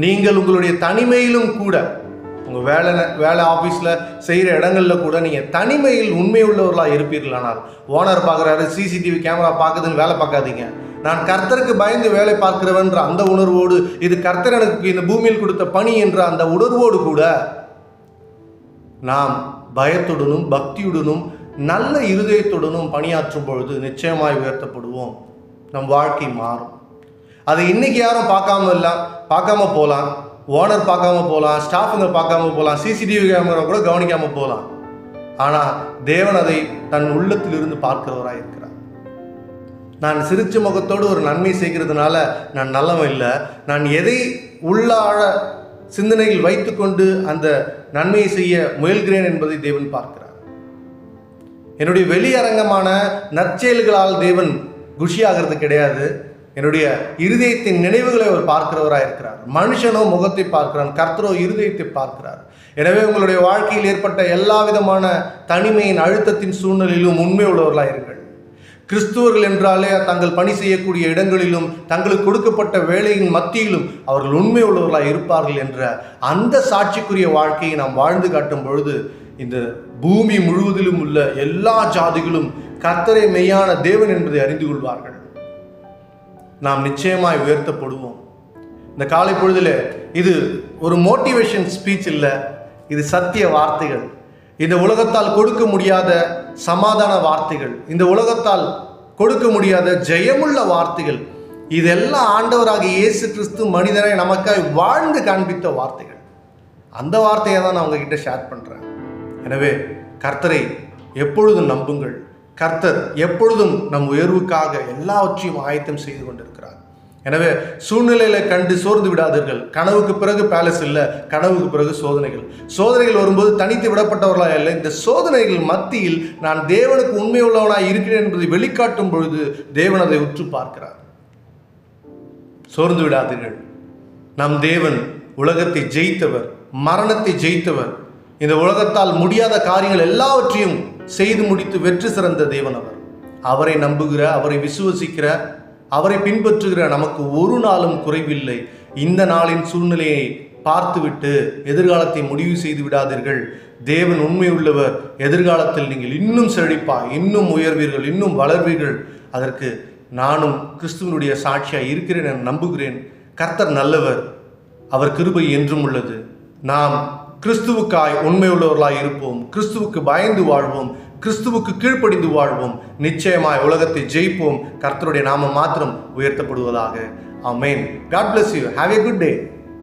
நீங்கள் உங்களுடைய தனிமையிலும் கூட, உங்கள் வேலை ஆஃபீஸில் செய்கிற இடங்களில் கூட நீங்கள் தனிமையில் உண்மை உள்ளவர்களாக இருப்பீர்களானால், ஓனர் பார்க்குறாரு, சிசிடிவி கேமரா பார்க்குதுன்னு வேலை பார்க்காதீங்க. நான் கர்த்தருக்கு பயந்து வேலை பார்க்கிறவன்ற அந்த உணர்வோடு, இது கர்த்தர் எனக்கு இந்த பூமியில் கொடுத்த பணி என்ற அந்த உணர்வோடு கூட நாம் பயத்துடனும் பக்தியுடனும் நல்ல இருதயத்துடனும் பணியாற்றும் பொழுது நிச்சயமாய் உயர்த்தப்படுவோம். நம் வாழ்க்கை மாறும். அதை இன்னைக்கு யாரும் பார்க்காம போகலாம், ஓனர் பார்க்காம போகலாம், ஸ்டாஃபுங்க பார்க்காம போகலாம், சிசிடிவி கேமரா கூட கவனிக்காமல் போகலாம். ஆனால் தேவன் அதை தன் உள்ளத்திலிருந்து பார்க்கிறவராக இருக்கிறார். நான் சிரிச்ச முகத்தோடு ஒரு நன்மை செய்கிறதுனால நான் நல்லவன் இல்லை, நான் எதை உள்ளாழ சிந்தனையில் வைத்துக்கொண்டு அந்த நன்மையை செய்ய முயல்கிறேன் என்பதை தேவன் பார்க்கிறார். என்னுடைய வெளியரங்கமான நற்செயல்களால் தேவன் குஷியாகிறது கிடையாது. என்னுடைய இருதயத்தின் நினைவுகளை அவர் பார்க்கிறவராக இருக்கிறார். மனுஷனோ முகத்தை பார்க்கிறான், கர்த்தரோ இருதயத்தை பார்க்கிறார். எனவே உங்களுடைய வாழ்க்கையில் ஏற்பட்ட எல்லா விதமான தனிமையின் அழுத்தத்தின் சூழ்நிலையிலும் உண்மை உள்ளவர்களாக இருங்கள். கிறிஸ்துவர்கள் என்றாலே தங்கள் பணி செய்யக்கூடிய இடங்களிலும் தங்களுக்கு கொடுக்கப்பட்ட வேலையின் மத்தியிலும் அவர்கள் உண்மை உள்ளவர்களாக இருப்பார்கள் என்ற அந்த சாட்சிக்குரிய வாழ்க்கையை நாம் வாழ்ந்து காட்டும் பொழுது இந்த பூமி முழுவதிலும் உள்ள எல்லா ஜாதிகளும் கர்த்தரே மெய்யான தேவன் என்பதை அறிந்து கொள்வார்கள். நாம் நிச்சயமாய் உயர்த்தப்படுவோம். இந்த காலை பொழுதில் இது ஒரு மோட்டிவேஷன் ஸ்பீச் இல்லை, இது சத்திய வார்த்தைகள். இந்த உலகத்தால் கொடுக்க முடியாத சமாதான வார்த்தைகள், இந்த உலகத்தால் கொடுக்க முடியாத ஜெயமுள்ள வார்த்தைகள், இதெல்லாம் ஆண்டவராக இயேசு கிறிஸ்து மனிதனை நமக்காய் வாழ்ந்து காண்பித்த வார்த்தைகள். அந்த வார்த்தையை தான் நான் உங்ககிட்ட ஷேர் பண்ணுறேன். எனவே கர்த்தரை எப்பொழுதும் நம்புங்கள். கர்த்தர் எப்பொழுதும் நம் உயர்வுக்காக எல்லாவற்றையும் ஆயத்தம் செய்து கொண்டிருக்கிறார். எனவே சூழ்நிலையில கண்டு சோர்ந்து விடாதீர்கள். கனவுக்கு பிறகு பேலஸ் இல்லை, கனவுக்கு பிறகு சோதனைகள். சோதனைகள் வரும்போது தனித்து விடப்பட்டவர்களாக இல்லை, இந்த சோதனைகள் மத்தியில் நான் தேவனுக்கு உண்மை உள்ளவனாய் இருக்கிறேன் என்பதை வெளிக்காட்டும் பொழுது தேவன் அதை உற்று பார்க்கிறார். சோர்ந்து விடாதீர்கள். நம் தேவன் உலகத்தை ஜெயித்தவர், மரணத்தை ஜெயித்தவர். இந்த உலகத்தால் முடியாத காரியங்கள் எல்லாவற்றையும் செய்து முடித்து வெற்றி சிறந்த தேவன் அவர். அவரை நம்புகிற, அவரை விசுவசிக்கிற, அவரை பின்பற்றுகிற நமக்கு ஒரு நாளும் குறைவில்லை. இந்த நாளின் சூழ்நிலையை பார்த்துவிட்டு எதிர்காலத்தை முடிவு செய்து விடாதீர்கள். தேவன் உண்மை உள்ளவர். எதிர்காலத்தில் நீங்கள் இன்னும் செழிப்பாய், இன்னும் உயர்வீர்கள், இன்னும் வளர்வீர்கள். அதற்கு நானும் கிறிஸ்துவனுடைய சாட்சியாக இருக்கிறேன் என நம்புகிறேன். கர்த்தர் நல்லவர், அவர் கிருபை என்றும் உள்ளது. நாம் கிறிஸ்துவுக்காய் உண்மை உள்ளவர்களாய் இருப்போம். கிறிஸ்துவுக்கு பயந்து வாழ்வோம். கிறிஸ்துவுக்கு கீழ்ப்படிந்து வாழ்வோம். நிச்சயமாய் உலகத்தை ஜெயிப்போம். கர்த்தருடைய நாமம் மாத்திரம் உயர்த்தப்படுவதாக. ஆமென். God bless you. Have a good day.